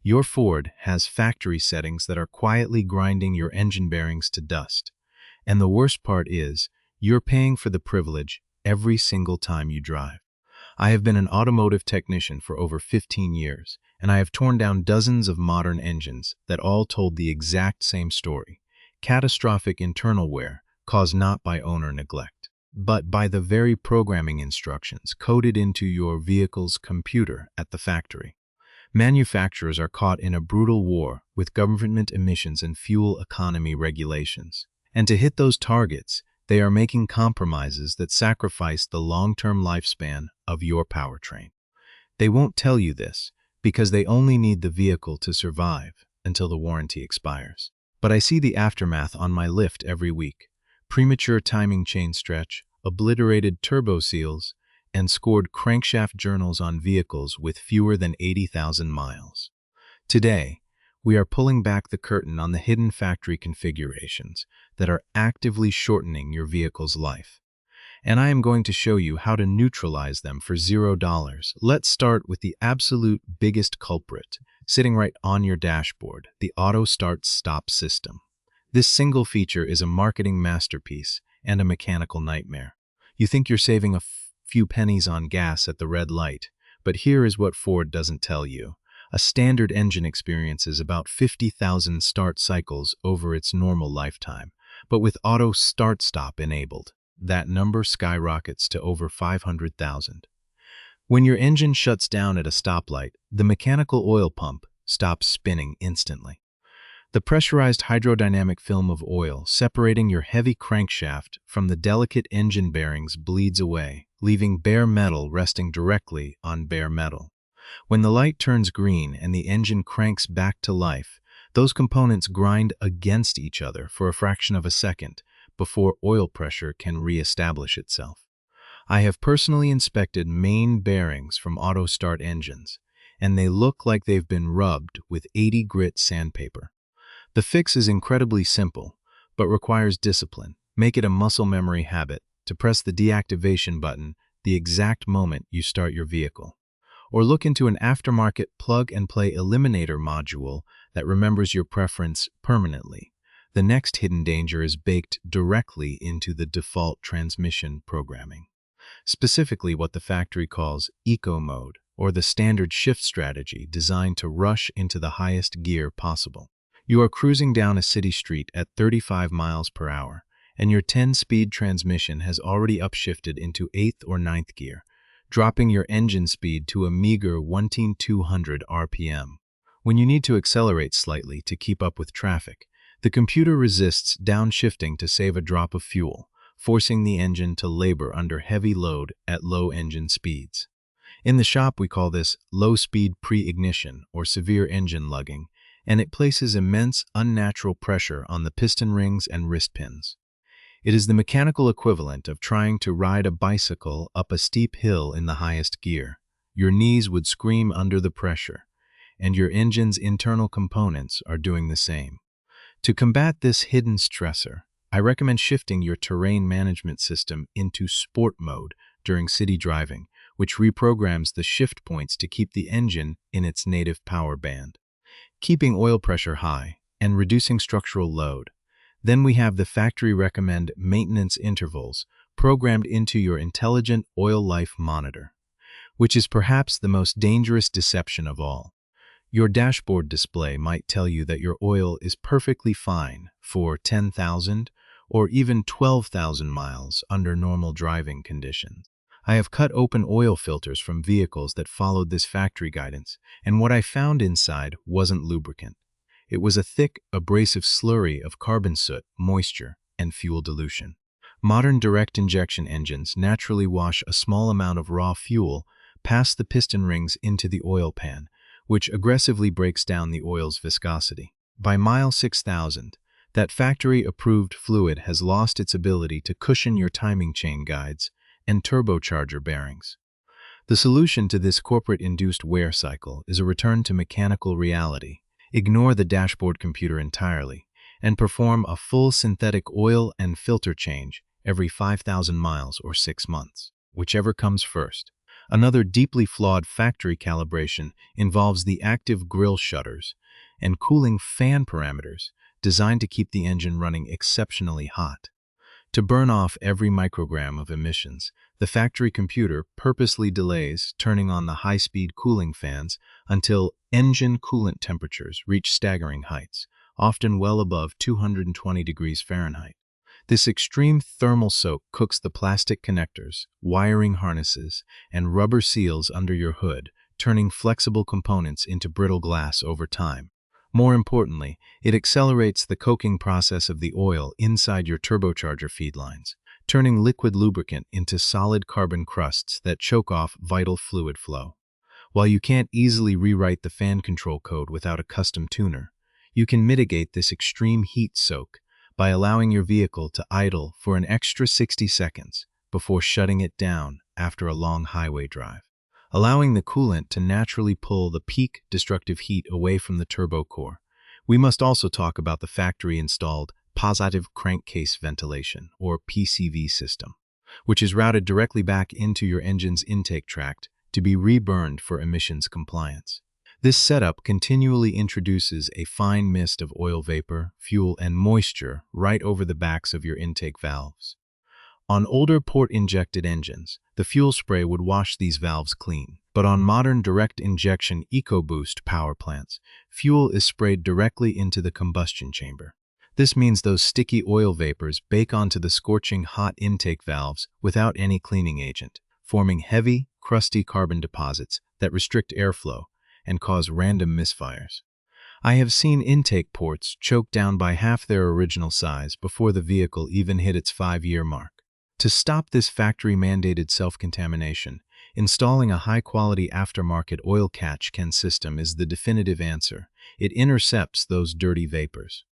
Your Ford has factory settings that are quietly grinding your engine bearings to dust. And the worst part is, you're paying for the privilege every single time you drive. I have been an automotive technician for over 15 years, and I have torn down dozens of modern engines that all told the exact same story: catastrophic internal wear caused not by owner neglect, but by the very programming instructions coded into your vehicle's computer at the factory. Manufacturers are caught in a brutal war with government emissions and fuel economy regulations. And to hit those targets, they are making compromises that sacrifice the long-term lifespan of your powertrain. They won't tell you this because they only need the vehicle to survive until the warranty expires. But I see the aftermath on my lift every week: premature timing chain stretch, obliterated turbo seals, and scored crankshaft journals on vehicles with fewer than 80,000 miles. Today, we are pulling back the curtain on the hidden factory configurations that are actively shortening your vehicle's life. And I am going to show you how to neutralize them for $0. Let's start with the absolute biggest culprit, sitting right on your dashboard: the Auto Start Stop system. This single feature is a marketing masterpiece and a mechanical nightmare. You think you're saving a few pennies on gas at the red light, but here is what Ford doesn't tell you. A standard engine experiences about 50,000 start cycles over its normal lifetime, but with Auto Start Stop enabled, that number skyrockets to over 500,000. When your engine shuts down at a stoplight, the mechanical oil pump stops spinning instantly. The pressurized hydrodynamic film of oil separating your heavy crankshaft from the delicate engine bearings bleeds away, leaving bare metal resting directly on bare metal. When the light turns green and the engine cranks back to life, those components grind against each other for a fraction of a second before oil pressure can re-establish itself. I have personally inspected main bearings from auto start engines, and they look like they've been rubbed with 80 grit sandpaper. The fix is incredibly simple, but requires discipline. Make it a muscle memory habit to press the deactivation button the exact moment you start your vehicle. Or look into an aftermarket plug-and-play eliminator module that remembers your preference permanently. The next hidden danger is baked directly into the default transmission programming, specifically what the factory calls eco mode, or the standard shift strategy designed to rush into the highest gear possible. You are cruising down a city street at 35 miles per hour, and your 10-speed transmission has already upshifted into 8th or 9th gear, dropping your engine speed to a meager 1,200 RPM. When you need to accelerate slightly to keep up with traffic, the computer resists downshifting to save a drop of fuel, forcing the engine to labor under heavy load at low engine speeds. In the shop, we call this low-speed pre-ignition or severe engine lugging, and it places immense unnatural pressure on the piston rings and wrist pins. It is the mechanical equivalent of trying to ride a bicycle up a steep hill in the highest gear. Your knees would scream under the pressure, and your engine's internal components are doing the same. To combat this hidden stressor, I recommend shifting your terrain management system into sport mode during city driving, which reprograms the shift points to keep the engine in its native power band, keeping oil pressure high and reducing structural load. Then we have the factory recommend maintenance intervals programmed into your intelligent oil life monitor, which is perhaps the most dangerous deception of all. Your dashboard display might tell you that your oil is perfectly fine for 10,000 or even 12,000 miles under normal driving conditions. I have cut open oil filters from vehicles that followed this factory guidance, and what I found inside wasn't lubricant. It was a thick, abrasive slurry of carbon soot, moisture, and fuel dilution. Modern direct injection engines naturally wash a small amount of raw fuel past the piston rings into the oil pan, which aggressively breaks down the oil's viscosity. By mile 6,000, that factory-approved fluid has lost its ability to cushion your timing chain guides and turbocharger bearings. The solution to this corporate-induced wear cycle is a return to mechanical reality. Ignore the dashboard computer entirely and perform a full synthetic oil and filter change every 5,000 miles or 6 months, whichever comes first. Another deeply flawed factory calibration involves the active grille shutters and cooling fan parameters designed to keep the engine running exceptionally hot. To burn off every microgram of emissions, the factory computer purposely delays turning on the high-speed cooling fans until engine coolant temperatures reach staggering heights, often well above 220 degrees Fahrenheit. This extreme thermal soak cooks the plastic connectors, wiring harnesses, and rubber seals under your hood, turning flexible components into brittle glass over time. More importantly, it accelerates the coking process of the oil inside your turbocharger feed lines, turning liquid lubricant into solid carbon crusts that choke off vital fluid flow. While you can't easily rewrite the fan control code without a custom tuner, you can mitigate this extreme heat soak by allowing your vehicle to idle for an extra 60 seconds before shutting it down after a long highway drive, allowing the coolant to naturally pull the peak destructive heat away from the turbo core. We must also talk about the factory-installed positive crankcase ventilation, or PCV system, which is routed directly back into your engine's intake tract to be reburned for emissions compliance. This setup continually introduces a fine mist of oil vapor, fuel, and moisture right over the backs of your intake valves. On older port-injected engines, the fuel spray would wash these valves clean, but on modern direct-injection EcoBoost power plants, fuel is sprayed directly into the combustion chamber. This means those sticky oil vapors bake onto the scorching hot intake valves without any cleaning agent, forming heavy, crusty carbon deposits that restrict airflow and cause random misfires. I have seen intake ports choked down by half their original size before the vehicle even hit its 5-year mark. To stop this factory-mandated self-contamination, installing a high-quality aftermarket oil catch can system is the definitive answer. It intercepts those dirty vapors,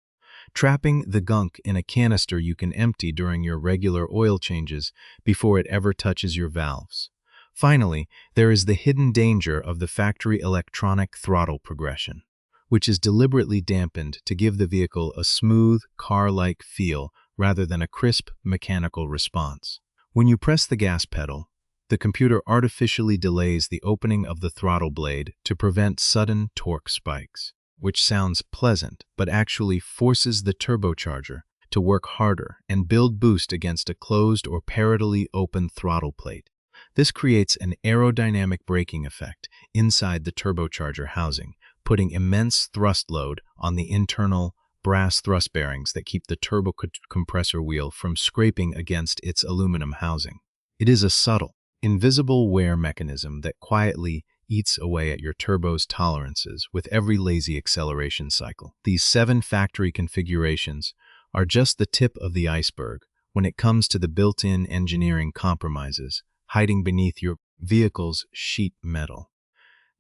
trapping the gunk in a canister you can empty during your regular oil changes before it ever touches your valves. Finally, there is the hidden danger of the factory electronic throttle progression, which is deliberately dampened to give the vehicle a smooth, car-like feel rather than a crisp, mechanical response. When you press the gas pedal, the computer artificially delays the opening of the throttle blade to prevent sudden torque spikes, which sounds pleasant but actually forces the turbocharger to work harder and build boost against a closed or parallelly open throttle plate. This creates an aerodynamic braking effect inside the turbocharger housing, putting immense thrust load on the internal brass thrust bearings that keep the turbo compressor wheel from scraping against its aluminum housing. It is a subtle, invisible wear mechanism that quietly eats away at your turbo's tolerances with every lazy acceleration cycle. These 7 factory configurations are just the tip of the iceberg when it comes to the built-in engineering compromises hiding beneath your vehicle's sheet metal.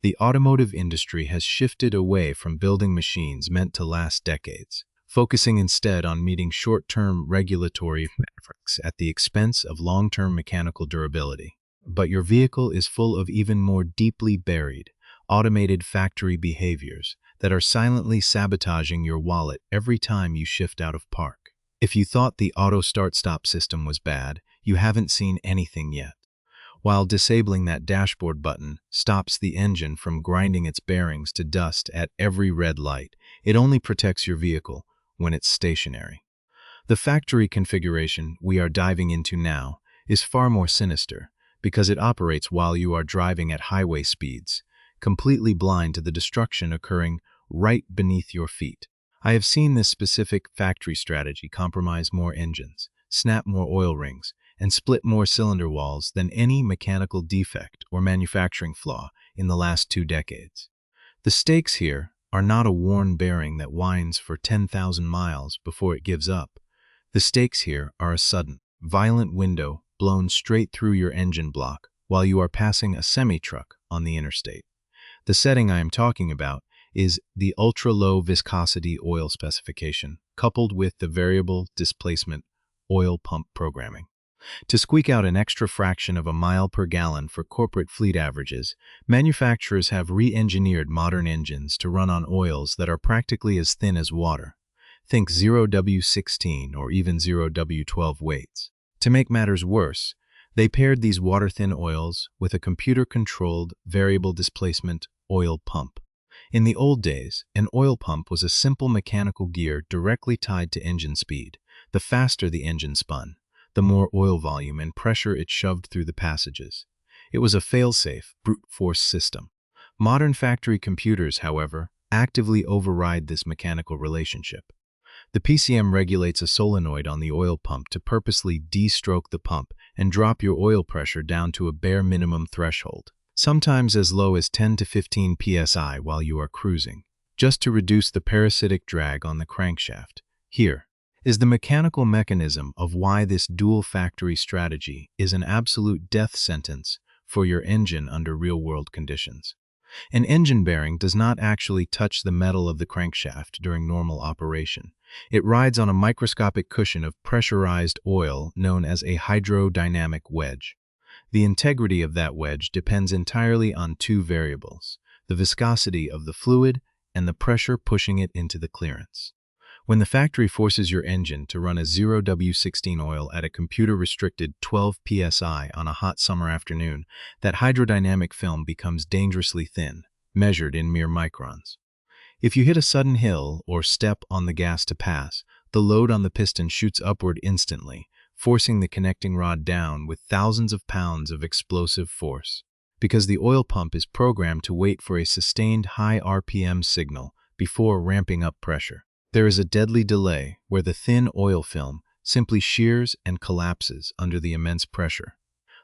The automotive industry has shifted away from building machines meant to last decades, focusing instead on meeting short-term regulatory metrics at the expense of long-term mechanical durability. But your vehicle is full of even more deeply buried, automated factory behaviors that are silently sabotaging your wallet every time you shift out of park. If you thought the auto start-stop system was bad, you haven't seen anything yet. While disabling that dashboard button stops the engine from grinding its bearings to dust at every red light, it only protects your vehicle when it's stationary. The factory configuration we are diving into now is far more sinister because it operates while you are driving at highway speeds, completely blind to the destruction occurring right beneath your feet. I have seen this specific factory strategy compromise more engines, snap more oil rings, and split more cylinder walls than any mechanical defect or manufacturing flaw in the last 2 decades. The stakes here are not a worn bearing that whines for 10,000 miles before it gives up. The stakes here are a sudden, violent window blown straight through your engine block while you are passing a semi-truck on the interstate. The setting I am talking about is the ultra-low viscosity oil specification, coupled with the variable displacement oil pump programming. To squeak out an extra fraction of a mile per gallon for corporate fleet averages, manufacturers have re-engineered modern engines to run on oils that are practically as thin as water. Think 0W16 or even 0W12 weights. To make matters worse, They paired these water-thin oils with a computer-controlled variable displacement oil pump. In the old days, an oil pump was a simple mechanical gear directly tied to engine speed. The faster the engine spun, the more oil volume and pressure it shoved through the passages. It was a fail-safe, brute force system. Modern factory computers, however, actively override this mechanical relationship. The PCM regulates a solenoid on the oil pump to purposely de-stroke the pump and drop your oil pressure down to a bare minimum threshold, sometimes as low as 10 to 15 psi while you are cruising, just to reduce the parasitic drag on the crankshaft. Here is the mechanical mechanism of why this dual factory strategy is an absolute death sentence for your engine under real-world conditions. An engine bearing does not actually touch the metal of the crankshaft during normal operation. It rides on a microscopic cushion of pressurized oil known as a hydrodynamic wedge. The integrity of that wedge depends entirely on two variables: the viscosity of the fluid and the pressure pushing it into the clearance. When the factory forces your engine to run a 0W16 oil at a computer-restricted 12 psi on a hot summer afternoon, that hydrodynamic film becomes dangerously thin, measured in mere microns. If you hit a sudden hill or step on the gas to pass, the load on the piston shoots upward instantly, forcing the connecting rod down with thousands of pounds of explosive force. Because the oil pump is programmed to wait for a sustained high RPM signal before ramping up pressure, there is a deadly delay where the thin oil film simply shears and collapses under the immense pressure.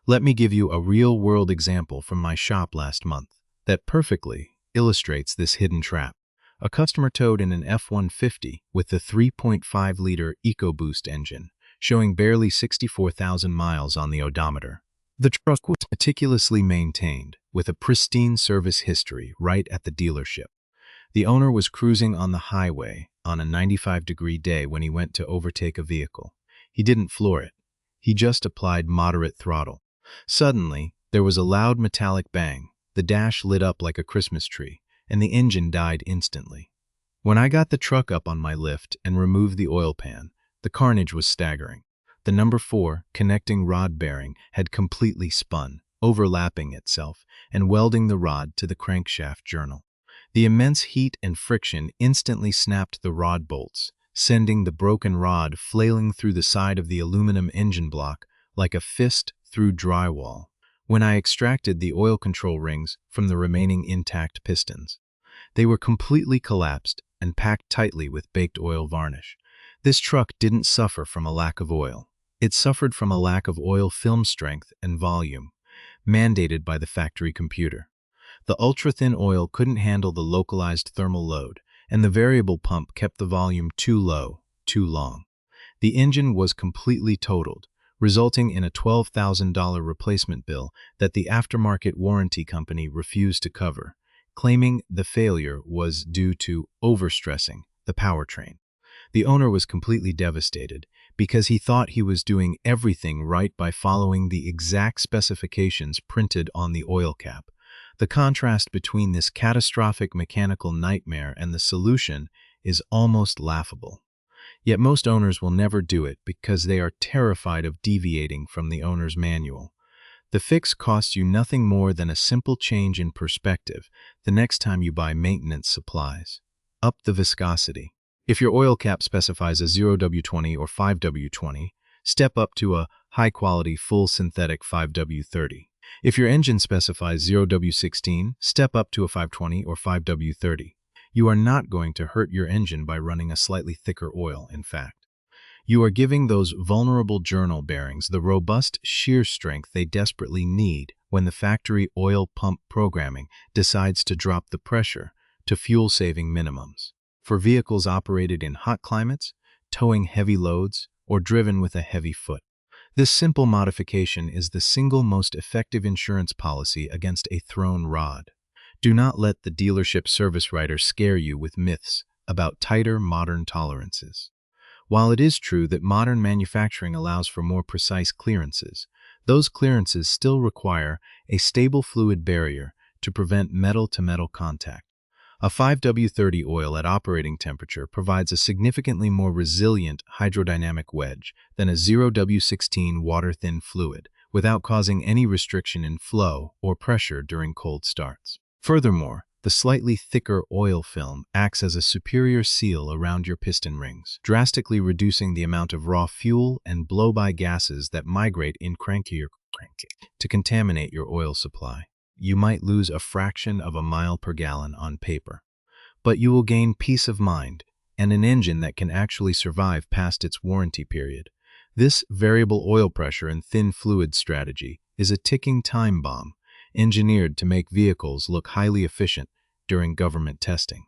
Let me give you a real-world example from my shop last month that perfectly illustrates this hidden trap. A customer towed in an F-150 with the 3.5-liter EcoBoost engine, showing barely 64,000 miles on the odometer. The truck was meticulously maintained, with a pristine service history right at the dealership. The owner was cruising on the highway on a 95-degree day when he went to overtake a vehicle. He didn't floor it. He just applied moderate throttle. Suddenly, there was a loud metallic bang. The dash lit up like a Christmas tree, and the engine died instantly. When I got the truck up on my lift and removed the oil pan, the carnage was staggering. The number 4 connecting rod bearing had completely spun, overlapping itself and welding the rod to the crankshaft journal. The immense heat and friction instantly snapped the rod bolts, sending the broken rod flailing through the side of the aluminum engine block like a fist through drywall. When I extracted the oil control rings from the remaining intact pistons, they were completely collapsed and packed tightly with baked oil varnish. This truck didn't suffer from a lack of oil. It suffered from a lack of oil film strength and volume, mandated by the factory computer. The ultra-thin oil couldn't handle the localized thermal load, and the variable pump kept the volume too low, too long. The engine was completely totaled, resulting in a $12,000 replacement bill that the aftermarket warranty company refused to cover, claiming the failure was due to overstressing the powertrain. The owner was completely devastated because he thought he was doing everything right by following the exact specifications printed on the oil cap. The contrast between this catastrophic mechanical nightmare and the solution is almost laughable. Yet most owners will never do it because they are terrified of deviating from the owner's manual. The fix costs you nothing more than a simple change in perspective the next time you buy maintenance supplies. Up the viscosity. If your oil cap specifies a 0W20 or 5W20, step up to a high-quality full synthetic 5W30. If your engine specifies 0W16, step up to a 520 or 5W30. You are not going to hurt your engine by running a slightly thicker oil, in fact. You are giving those vulnerable journal bearings the robust shear strength they desperately need when the factory oil pump programming decides to drop the pressure to fuel-saving minimums. For vehicles operated in hot climates, towing heavy loads, or driven with a heavy foot, this simple modification is the single most effective insurance policy against a thrown rod. Do not let the dealership service writer scare you with myths about tighter modern tolerances. While it is true that modern manufacturing allows for more precise clearances, those clearances still require a stable fluid barrier to prevent metal-to-metal contact. A 5W30 oil at operating temperature provides a significantly more resilient hydrodynamic wedge than a 0W16 water-thin fluid, without causing any restriction in flow or pressure during cold starts. Furthermore, the slightly thicker oil film acts as a superior seal around your piston rings, drastically reducing the amount of raw fuel and blow-by gases that migrate in crankier to contaminate your oil supply. You might lose a fraction of a mile per gallon on paper, but you will gain peace of mind and an engine that can actually survive past its warranty period. This variable oil pressure and thin fluid strategy is a ticking time bomb, engineered to make vehicles look highly efficient during government testing,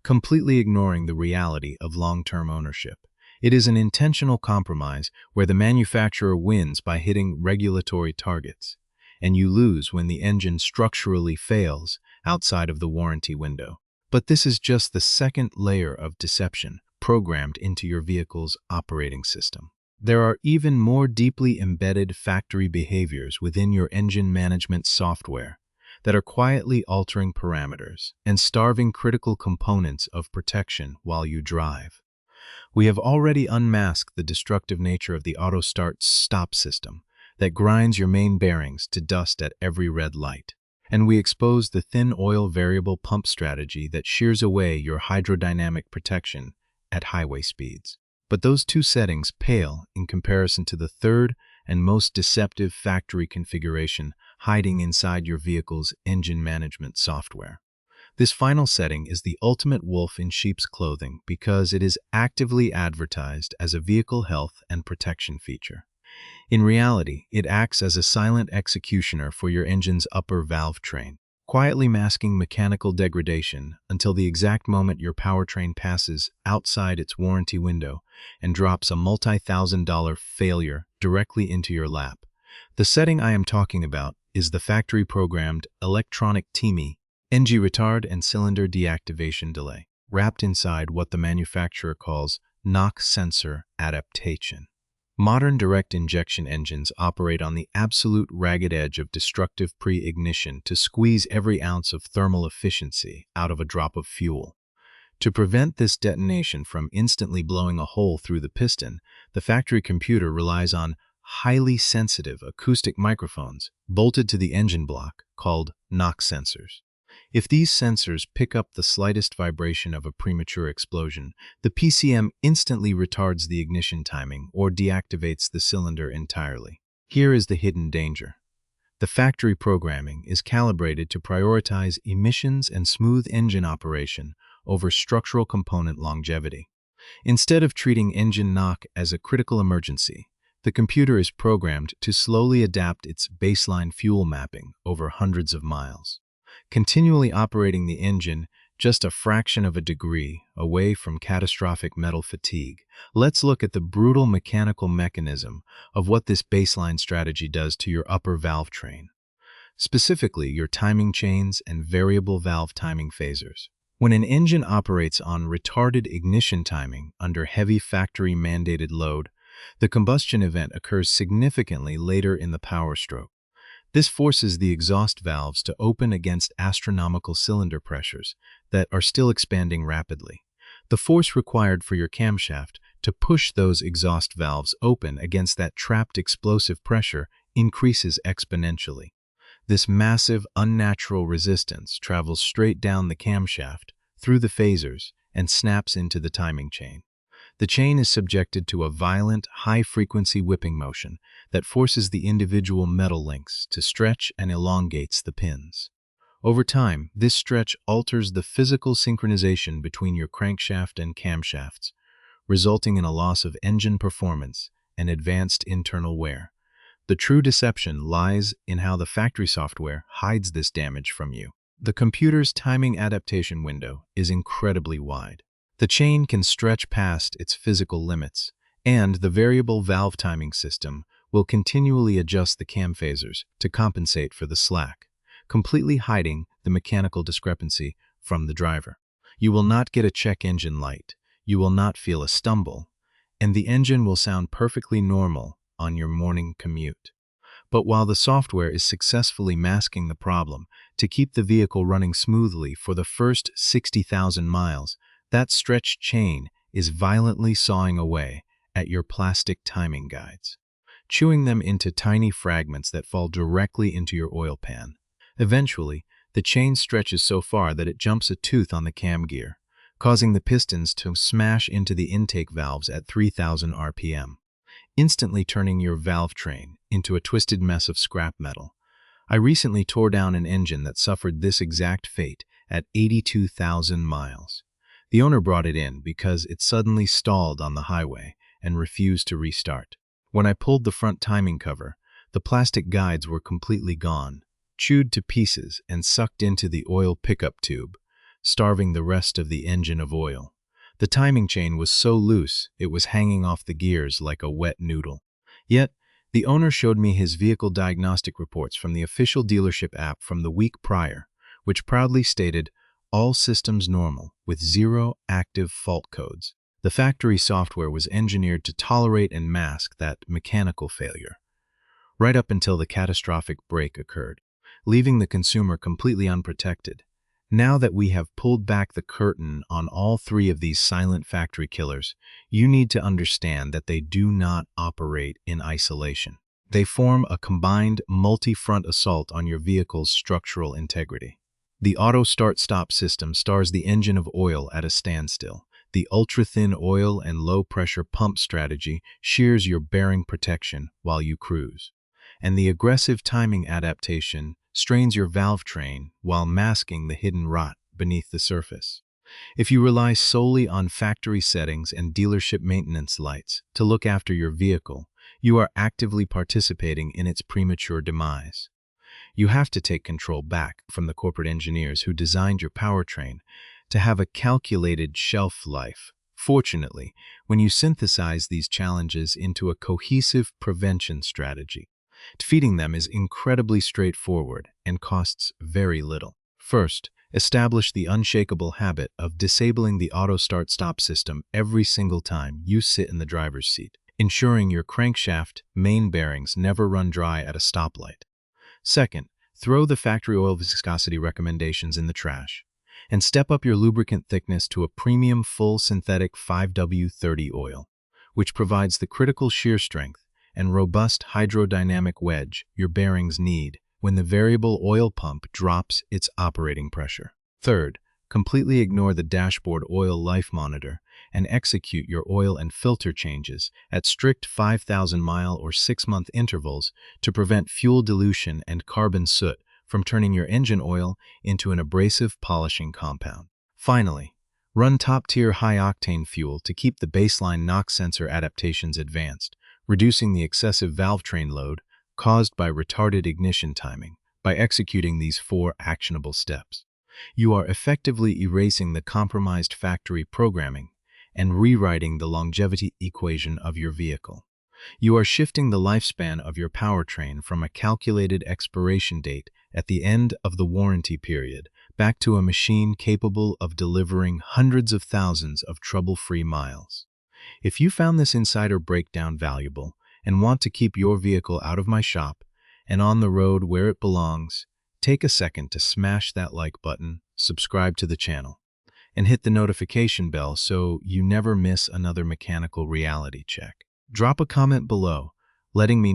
completely ignoring the reality of long-term ownership. It is an intentional compromise where the manufacturer wins by hitting regulatory targets, and you lose when the engine structurally fails outside of the warranty window. But this is just the second layer of deception programmed into your vehicle's operating system. There are even more deeply embedded factory behaviors within your engine management software that are quietly altering parameters and starving critical components of protection while you drive. We have already unmasked the destructive nature of the auto start stop system that grinds your main bearings to dust at every red light. And we expose the thin oil variable pump strategy that shears away your hydrodynamic protection at highway speeds. But those two settings pale in comparison to the third and most deceptive factory configuration hiding inside your vehicle's engine management software. This final setting is the ultimate wolf in sheep's clothing because it is actively advertised as a vehicle health and protection feature. In reality, it acts as a silent executioner for your engine's upper valve train, quietly masking mechanical degradation until the exact moment your powertrain passes outside its warranty window and drops a multi-thousand-dollar failure directly into your lap. The setting I am talking about is the factory-programmed electronic TIMI, NG retard and cylinder deactivation delay, wrapped inside what the manufacturer calls knock sensor adaptation. Modern direct injection engines operate on the absolute ragged edge of destructive pre-ignition to squeeze every ounce of thermal efficiency out of a drop of fuel. To prevent this detonation from instantly blowing a hole through the piston, the factory computer relies on highly sensitive acoustic microphones bolted to the engine block called knock sensors. If these sensors pick up the slightest vibration of a premature explosion, the PCM instantly retards the ignition timing or deactivates the cylinder entirely. Here is the hidden danger. The factory programming is calibrated to prioritize emissions and smooth engine operation over structural component longevity. Instead of treating engine knock as a critical emergency, the computer is programmed to slowly adapt its baseline fuel mapping over hundreds of miles, continually operating the engine just a fraction of a degree away from catastrophic metal fatigue. Let's look at the brutal mechanical mechanism of what this baseline strategy does to your upper valve train, specifically your timing chains and variable valve timing phasers. When an engine operates on retarded ignition timing under heavy factory-mandated load, the combustion event occurs significantly later in the power stroke. This forces the exhaust valves to open against astronomical cylinder pressures that are still expanding rapidly. The force required for your camshaft to push those exhaust valves open against that trapped explosive pressure increases exponentially. This massive, unnatural resistance travels straight down the camshaft, through the phasers, and snaps into the timing chain. The chain is subjected to a violent, high-frequency whipping motion that forces the individual metal links to stretch and elongates the pins. Over time, this stretch alters the physical synchronization between your crankshaft and camshafts, resulting in a loss of engine performance and advanced internal wear. The true deception lies in how the factory software hides this damage from you. The computer's timing adaptation window is incredibly wide. The chain can stretch past its physical limits, and the variable valve timing system will continually adjust the cam phasers to compensate for the slack, completely hiding the mechanical discrepancy from the driver. You will not get a check engine light, you will not feel a stumble, and the engine will sound perfectly normal on your morning commute. But while the software is successfully masking the problem to keep the vehicle running smoothly for the first 60,000 miles, that stretched chain is violently sawing away at your plastic timing guides. chewing them into tiny fragments that fall directly into your oil pan. Eventually, the chain stretches so far that it jumps a tooth on the cam gear, causing the pistons to smash into the intake valves at 3,000 RPM, instantly turning your valve train into a twisted mess of scrap metal. I recently tore down an engine that suffered this exact fate at 82,000 miles. The owner brought it in because it suddenly stalled on the highway and refused to restart. When I pulled the front timing cover, the plastic guides were completely gone, chewed to pieces and sucked into the oil pickup tube, starving the rest of the engine of oil. The timing chain was so loose it was hanging off the gears like a wet noodle. Yet, the owner showed me his vehicle diagnostic reports from the official dealership app from the week prior, which proudly stated, "All systems normal, with 0 active fault codes." The factory software was engineered to tolerate and mask that mechanical failure, right up until the catastrophic break occurred, leaving the consumer completely unprotected. Now that we have pulled back the curtain on all 3 of these silent factory killers, you need to understand that they do not operate in isolation. They form a combined multi-front assault on your vehicle's structural integrity. The auto start-stop system stars the engine of oil at a standstill. The ultra-thin oil and low-pressure pump strategy shears your bearing protection while you cruise. And the aggressive timing adaptation strains your valve train while masking the hidden rot beneath the surface. If you rely solely on factory settings and dealership maintenance lights to look after your vehicle, you are actively participating in its premature demise. You have to take control back from the corporate engineers who designed your powertrain to have a calculated shelf life. Fortunately, when you synthesize these challenges into a cohesive prevention strategy, defeating them is incredibly straightforward and costs very little. First, establish the unshakable habit of disabling the auto start-stop system every single time you sit in the driver's seat, ensuring your crankshaft main bearings never run dry at a stoplight. Second, throw the factory oil viscosity recommendations in the trash and step up your lubricant thickness to a premium full synthetic 5W30 oil, which provides the critical shear strength and robust hydrodynamic wedge your bearings need when the variable oil pump drops its operating pressure. Third, completely ignore the dashboard oil life monitor and execute your oil and filter changes at strict 5,000-mile or 6-month intervals to prevent fuel dilution and carbon soot from turning your engine oil into an abrasive polishing compound. Finally, run top-tier high-octane fuel to keep the baseline knock sensor adaptations advanced, reducing the excessive valve train load caused by retarded ignition timing. By executing these 4 actionable steps, you are effectively erasing the compromised factory programming and rewriting the longevity equation of your vehicle. You are shifting the lifespan of your powertrain from a calculated expiration date at the end of the warranty period back to a machine capable of delivering hundreds of thousands of trouble-free miles. If you found this insider breakdown valuable and want to keep your vehicle out of my shop and on the road where it belongs, take a second to smash that like button, subscribe to the channel, and hit the notification bell so you never miss another mechanical reality check. Drop a comment below, letting me know